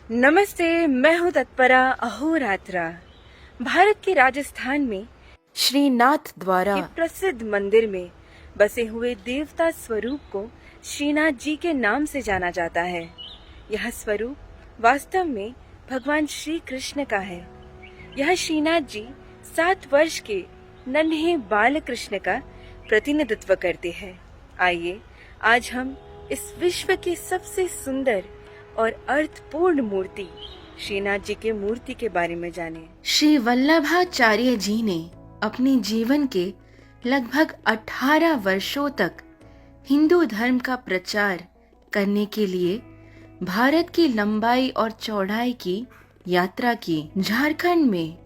नमस्ते, मैं हूँ तत्परा अहोरात्रा। भारत के राजस्थान में श्रीनाथ द्वारा के प्रसिद्ध मंदिर में बसे हुए देवता स्वरूप को श्रीनाथ जी के नाम से जाना जाता है। यह स्वरूप वास्तव में भगवान श्री कृष्ण का है। यह श्रीनाथ जी 7 वर्ष के नन्हे बाल कृष्ण का प्रतिनिधित्व करते हैं। आइए आज हम इस विश्व की सबसे सुंदर और अर्थपूर्ण मूर्ति श्रीनाथ जी के मूर्ति के बारे में जानें। श्री वल्लभाचार्य जी ने अपने जीवन के लगभग 18 वर्षों तक हिंदू धर्म का प्रचार करने के लिए भारत की लंबाई और चौड़ाई की यात्रा की। झारखंड में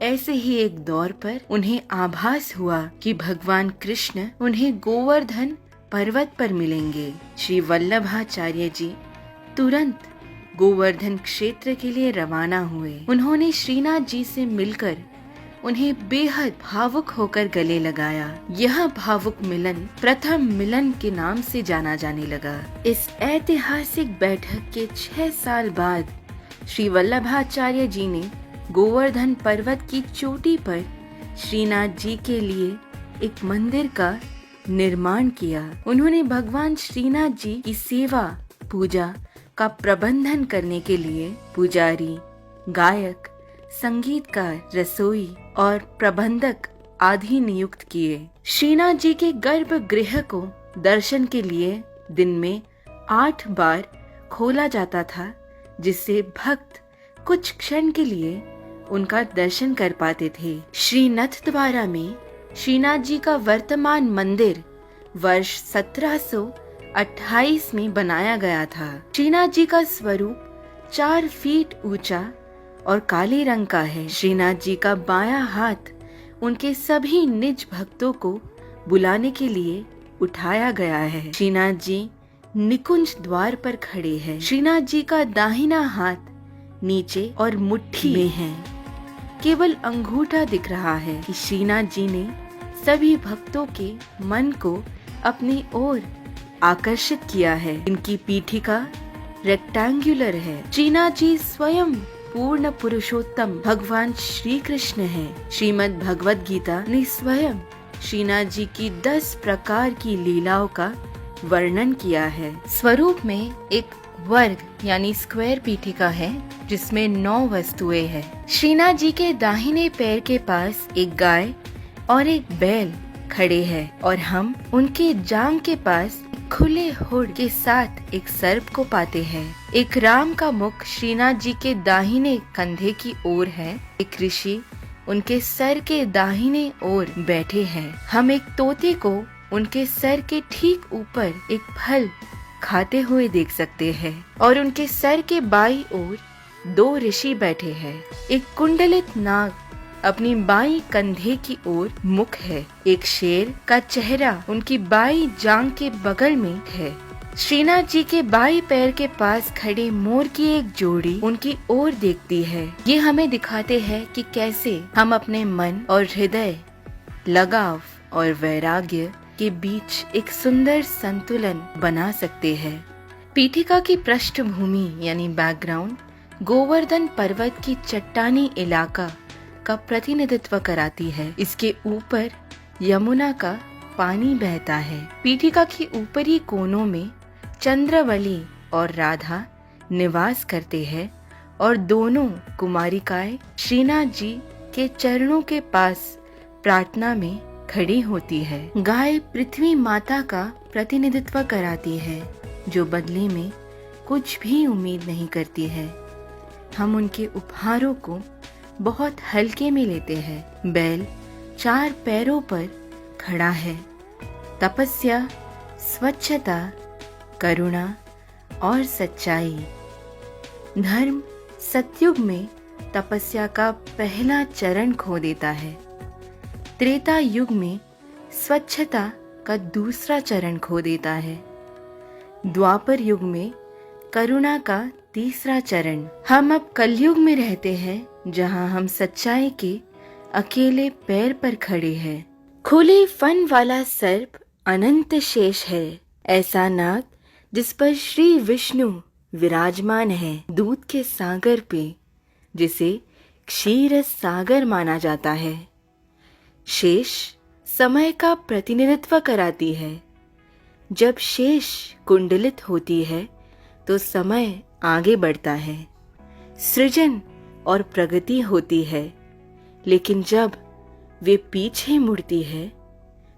ऐसे ही एक दौर पर उन्हें आभास हुआ कि भगवान कृष्ण उन्हें गोवर्धन पर्वत पर मिलेंगे। श्री वल्लभाचार्य जी तुरंत गोवर्धन क्षेत्र के लिए रवाना हुए। उन्होंने श्रीनाथ जी से मिलकर उन्हें बेहद भावुक होकर गले लगाया। यह भावुक मिलन प्रथम मिलन के नाम से जाना जाने लगा। इस ऐतिहासिक बैठक के 6 साल बाद श्री वल्लभाचार्य जी ने गोवर्धन पर्वत की चोटी पर श्रीनाथ जी के लिए एक मंदिर का निर्माण किया। उन्होंने भगवान श्रीनाथ जी की सेवा पूजा का प्रबंधन करने के लिए पुजारी, गायक, संगीतकार, रसोई और प्रबंधक आदि नियुक्त किए। श्रीनाथ जी के गर्भगृह को दर्शन के लिए दिन में 8 बार खोला जाता था, जिससे भक्त कुछ क्षण के लिए उनका दर्शन कर पाते थे। श्रीनाथद्वारा में श्रीनाथ जी का वर्तमान मंदिर वर्ष 1728 में बनाया गया था। श्रीनाथ जी का स्वरूप 4 फीट ऊंचा और काले रंग का है। श्रीनाथ जी का बायां हाथ उनके सभी निज भक्तों को बुलाने के लिए उठाया गया है। श्रीनाथ जी निकुंज द्वार पर खड़े हैं। श्रीनाथ जी का दाहिना हाथ नीचे और मुट्ठी में है। केवल अंगूठा दिख रहा है कि श्रीनाथ जी ने सभी भक्तों के मन को अपनी ओर आकर्षित किया है। इनकी पीठिका रेक्टेंगुलर है। श्रीनाथ जी स्वयं पूर्ण पुरुषोत्तम भगवान श्री कृष्ण है। श्रीमद् भगवद गीता ने स्वयं श्रीनाथ जी की 10 प्रकार की लीलाओं का वर्णन किया है। स्वरूप में एक वर्ग यानी स्क्वायर पीठिका है, जिसमें 9 वस्तुएं हैं। श्रीनाथ जी के दाहिने पैर के पास एक गाय और एक बैल खड़े हैं और हम उनके जांघ के पास खुले हुड के साथ एक सर्प को पाते हैं। एक राम का मुख श्रीनाथ जी के दाहिने कंधे की ओर है। एक ऋषि उनके सर के दाहिने ओर बैठे हैं। हम एक तोते को उनके सर के ठीक ऊपर एक फल खाते हुए देख सकते हैं और उनके सर के बाईं ओर 2 ऋषि बैठे हैं। एक कुंडलित नाग अपनी बाईं कंधे की ओर मुख है। एक शेर का चेहरा उनकी बाईं जांघ के बगल में है। श्रीनाथ जी के बाईं पैर के पास खड़े मोर की एक जोड़ी उनकी ओर देखती है। ये हमें दिखाते हैं कि कैसे हम अपने मन और हृदय, लगाव और वैराग्य के बीच एक सुंदर संतुलन बना सकते हैं। पीठिका की पृष्ठभूमि यानी बैकग्राउंड गोवर्धन पर्वत की चट्टानी इलाका का प्रतिनिधित्व कराती है। इसके ऊपर यमुना का पानी बहता है। पीठिका के ऊपरी कोनों में चंद्रवली और राधा निवास करते हैं और दोनों कुमारिकाएं श्रीनाथ जी के चरणों के पास प्रार्थना में खड़ी होती है। गाय पृथ्वी माता का प्रतिनिधित्व कराती है, जो बदले में कुछ भी उम्मीद नहीं करती है। हम उनके उपहारों को बहुत हल्के में लेते हैं। बैल 4 पैरों पर खड़ा है। तपस्या, स्वच्छता, करुणा और सच्चाई। धर्म सतयुग में तपस्या का पहला चरण खो देता है। त्रेता युग में स्वच्छता का दूसरा चरण खो देता है। द्वापर युग में करुणा का तीसरा चरण। हम अब कलयुग में रहते हैं, जहां हम सच्चाई के अकेले पैर पर खड़े हैं। खुले फन वाला सर्प अनंत शेष है। ऐसा नाग जिस पर श्री विष्णु विराजमान है दूध के सागर पे, जिसे क्षीर सागर माना जाता है। शेष समय का प्रतिनिधित्व कराती है। जब शेष कुंडलित होती है तो समय आगे बढ़ता है, सृजन और प्रगति होती है। लेकिन जब वे पीछे मुड़ती है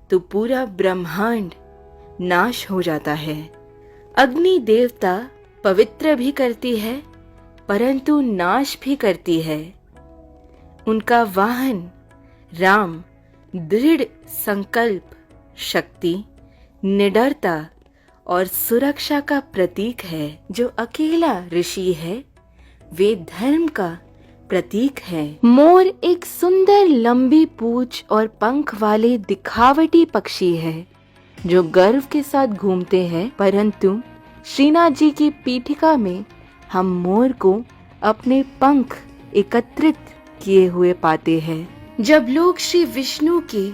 तो पूरा ब्रह्मांड नाश हो जाता है। अग्नि देवता पवित्र भी करती है परंतु नाश भी करती है। उनका वाहन राम दृढ़ संकल्प, शक्ति, निडरता और सुरक्षा का प्रतीक है। जो अकेला ऋषि है वे धर्म का प्रतीक है। मोर एक सुंदर लंबी पूंछ और पंख वाले दिखावटी पक्षी है जो गर्व के साथ घूमते हैं, परंतु श्रीनाथ जी की पीठिका में हम मोर को अपने पंख एकत्रित किए हुए पाते हैं। जब लोग श्री विष्णु के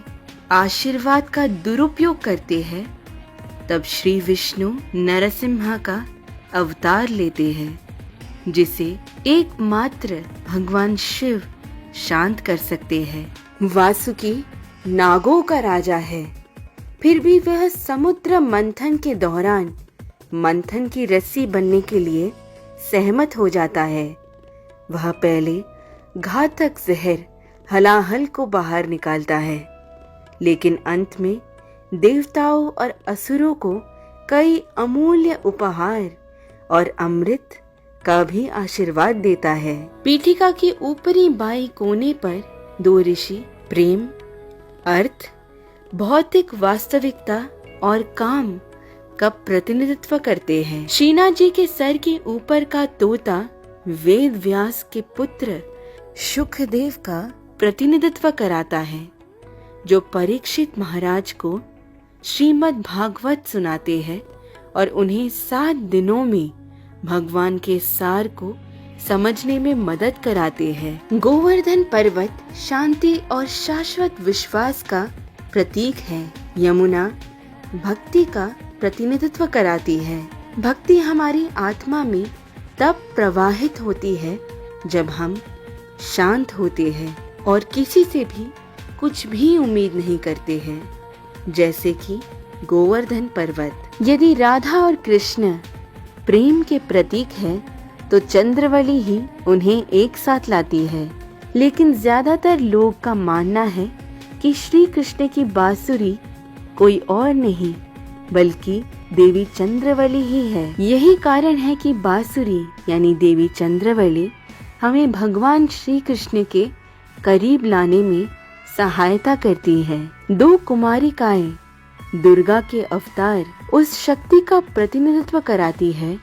आशीर्वाद का दुरुपयोग करते हैं तब श्री विष्णु नरसिम्हा का अवतार लेते हैं, जिसे एकमात्र भगवान शिव शांत कर सकते हैं। वासुकी नागों का राजा है, फिर भी वह समुद्र मंथन के दौरान मंथन की रस्सी बनने के लिए सहमत हो जाता है। वह पहले घातक जहर हलाहल को बाहर निकालता है, लेकिन अंत में देवताओं और असुरों को कई अमूल्य उपहार और अमृत का भी आशीर्वाद देता है। पीठिका के ऊपरी बाएं कोने पर दो ऋषि प्रेम, अर्थ, भौतिक वास्तविकता और काम का प्रतिनिधित्व करते हैं। श्रीनाथ जी के सर के ऊपर का तोता वेद व्यास के पुत्र शुकदेव का प्रतिनिधित्व कराता है, जो परीक्षित महाराज को श्रीमद् भागवत सुनाते हैं और उन्हें 7 दिनों में भगवान के सार को समझने में मदद कराते हैं। गोवर्धन पर्वत शांति और शाश्वत विश्वास का प्रतीक है। यमुना भक्ति का प्रतिनिधित्व कराती है। भक्ति हमारी आत्मा में तब प्रवाहित होती है जब हम शांत होते हैं और किसी से भी कुछ भी उम्मीद नहीं करते हैं, जैसे कि गोवर्धन पर्वत। यदि राधा और कृष्ण प्रेम के प्रतीक है तो चंद्रवली ही उन्हें एक साथ लाती है। लेकिन ज्यादातर लोग का मानना है कि श्री कृष्ण की बांसुरी कोई और नहीं बल्कि देवी चंद्रवली ही है। यही कारण है कि बांसुरी यानी देवी चंद्रवली हमें भगवान श्री कृष्ण के करीब लाने में सहायता करती है। 2 कुमारिकाएं दुर्गा के अवतार उस शक्ति का प्रतिनिधित्व कराती है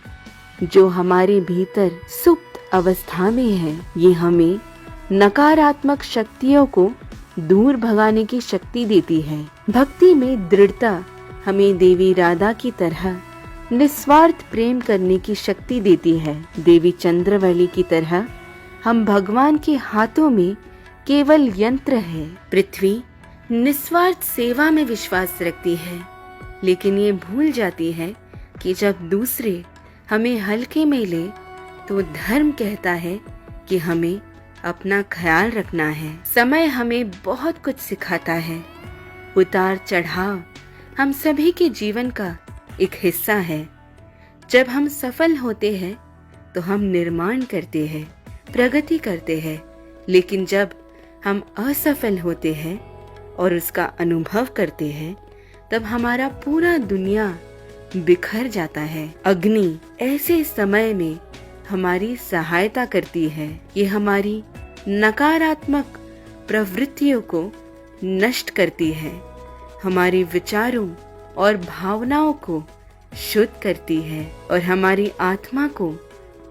जो हमारे भीतर सुप्त अवस्था में है। ये हमें नकारात्मक शक्तियों को दूर भगाने की शक्ति देती है। भक्ति में दृढ़ता हमें देवी राधा की तरह निस्वार्थ प्रेम करने की शक्ति देती है। देवी चंद्रवली की तरह हम भगवान के हाथों में केवल यंत्र है। पृथ्वी निस्वार्थ सेवा में विश्वास रखती है, लेकिन ये भूल जाती है कि जब दूसरे हमें हल्के में ले तो धर्म कहता है कि हमें अपना ख्याल रखना है। समय हमें बहुत कुछ सिखाता है। उतार चढ़ाव हम सभी के जीवन का एक हिस्सा है। जब हम सफल होते हैं तो हम निर्माण करते हैं, प्रगति करते हैं, लेकिन जब हम असफल होते हैं और उसका अनुभव करते हैं तब हमारा पूरा दुनिया बिखर जाता है। अग्नि ऐसे समय में हमारी सहायता करती है। ये हमारी नकारात्मक प्रवृत्तियों को नष्ट करती है, हमारे विचारों और भावनाओं को शुद्ध करती है और हमारी आत्मा को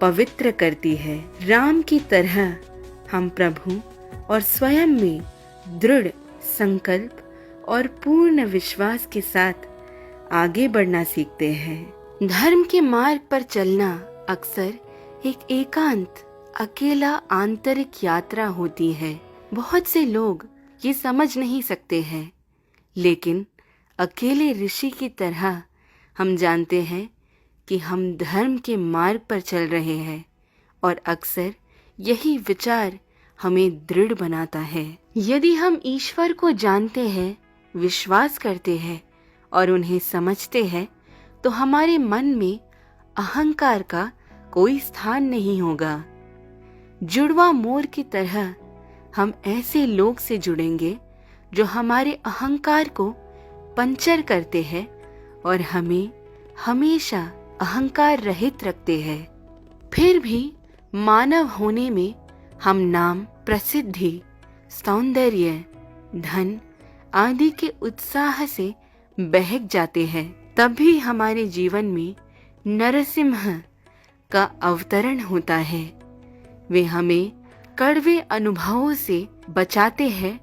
पवित्र करती है। राम की तरह हम प्रभु और स्वयं में दृढ़ संकल्प और पूर्ण विश्वास के साथ आगे बढ़ना सीखते हैं। धर्म के मार्ग पर चलना अक्सर एक एकांत अकेला आंतरिक यात्रा होती है। बहुत से लोग ये समझ नहीं सकते हैं, लेकिन अकेले ऋषि की तरह हम जानते हैं कि हम धर्म के मार्ग पर चल रहे हैं और अक्सर यही विचार हमें दृढ़ बनाता है। यदि हम ईश्वर को जानते हैं, विश्वास करते हैं और उन्हें समझते हैं, तो हमारे मन में अहंकार का कोई स्थान नहीं होगा। जुड़वा मोर की तरह हम ऐसे लोग से जुड़ेंगे जो हमारे अहंकार को पंचर करते हैं और हमें हमेशा अहंकार रहित रखते हैं। फिर भी मानव होने में हम नाम, प्रसिद्धि, सौंदर्य, धन आदि के उत्साह से बहक जाते हैं। तब भी हमारे जीवन में नरसिंह का अवतरण होता है। वे हमें कड़वे अनुभवों से बचाते हैं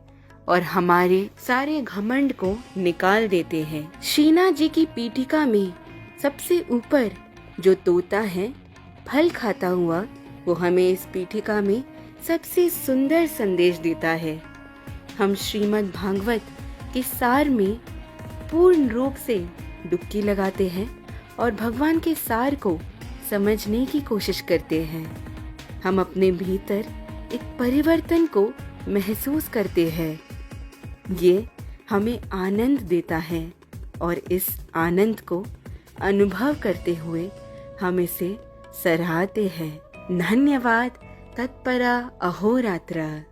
और हमारे सारे घमंड को निकाल देते हैं। शीना जी की पीठिका में सबसे ऊपर जो तोता है फल खाता हुआ, वो हमें इस पीठिका में सबसे सुंदर संदेश देता है। हम श्रीमद् भागवत के सार में पूर्ण रूप से डुबकी लगाते हैं और भगवान के सार को समझने की कोशिश करते हैं। हम अपने भीतर एक परिवर्तन को महसूस करते हैं। ये हमें आनंद देता है और इस आनंद को अनुभव करते हुए हम इसे सराहते हैं। धन्यवाद। तत्परा अहोरात्र।